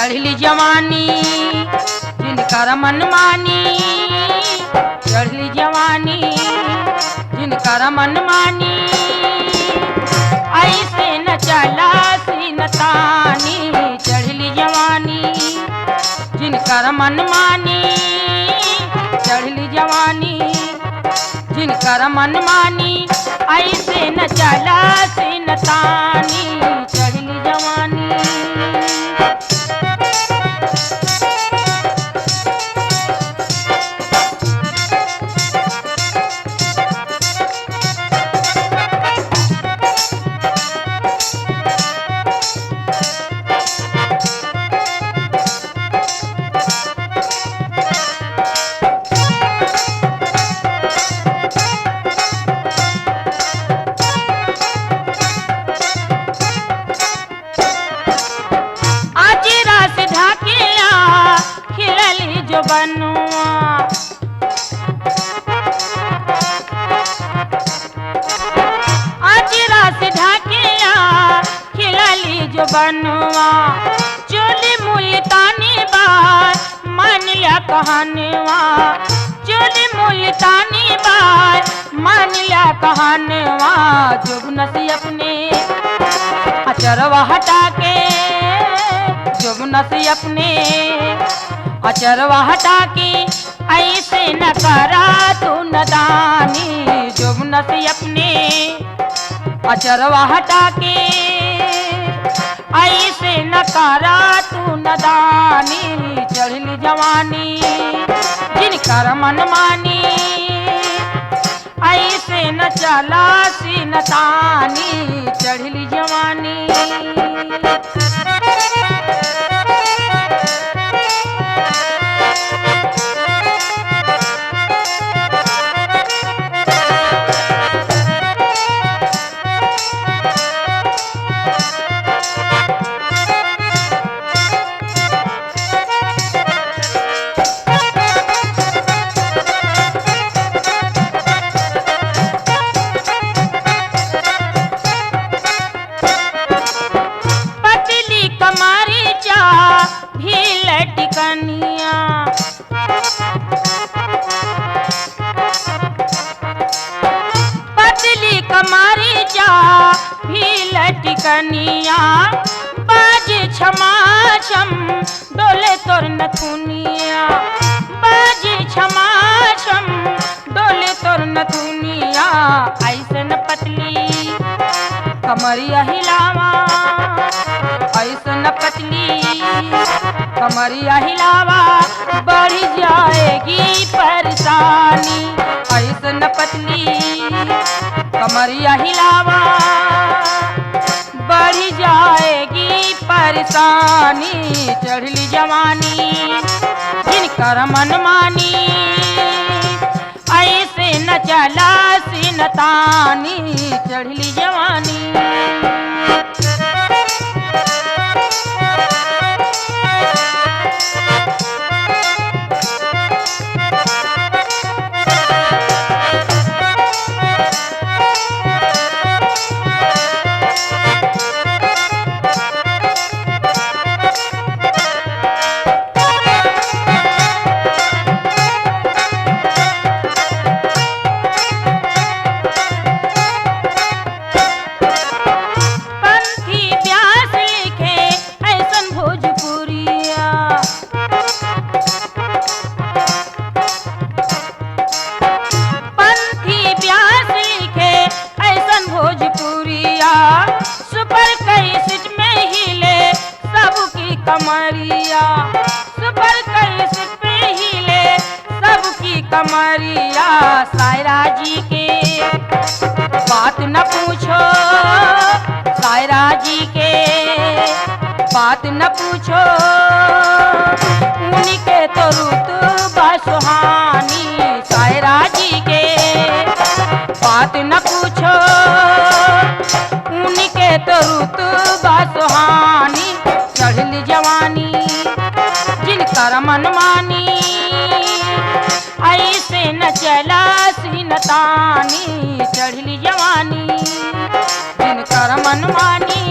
चढ़ली जवानी जिनकर मनमानी, चढ़ली जवानी जिनकर मनमानी, ऐसे न चला सीनतानी। चढ़ली जवानी जिनकर मनमानी, चढ़ली जवानी जिनकर मनमानी, ऐसे न चला सीनतानी। चढ़ली जवानी बनुआ, अजरा से ढाकिया खिलली जो बनुआ, चोली मुल्तानी बार मान लिया कहनवा, चोली मुल्तानी बार मान लिया कहनवा। जुबनसी अपने अचरवा हटा के, जुबनसी अपने अचरवा हटा के, ऐसे न करा तू नदानी। जुबनसी अपने अचरवा हटा के, ऐसे न करा तू नदानी। चढ़ली जवानी जिनकर मनमानी, ऐसे न चला सीनतानी। चढ़ली जवानी कनिया, पतली कमारी जा भी लटकनिया, बाज क्षमा छम डोले तोर नथुनिया, बाज क्षमा छम डोले तोर नथुनिया। ऐसन पतली कमरिया हिलावा, ऐसन पतली कमरिया हिलावा, बढ़ जाएगी परेशानी। ऐसन पतली कमरिया हिलावा, बढ़ जाएगी परेशानी। चढ़ली जवानी जिनकर मनमानी, ऐसे न चला सीनतानी। चढ़ली जवानी कमरिया, सुपर कैसे पे हिले सबकी कमरिया। सायरा जी के बात न पूछो, सायरा जी के बात न पूछो, उनके तो रुतबा सुहानी। सायरा जी के बात न पूछो, उनके तो रुतबा सुहानी। चढ़ली जवानी जिनकर मनमानी, ऐसे न चला सीनतानी। चढ़ली जवानी जिनकर मनमानी,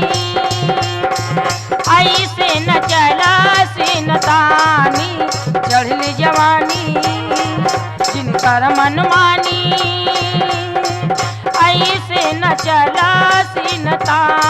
ऐसे न चला कर मनमानी ऐसे न चला सीनता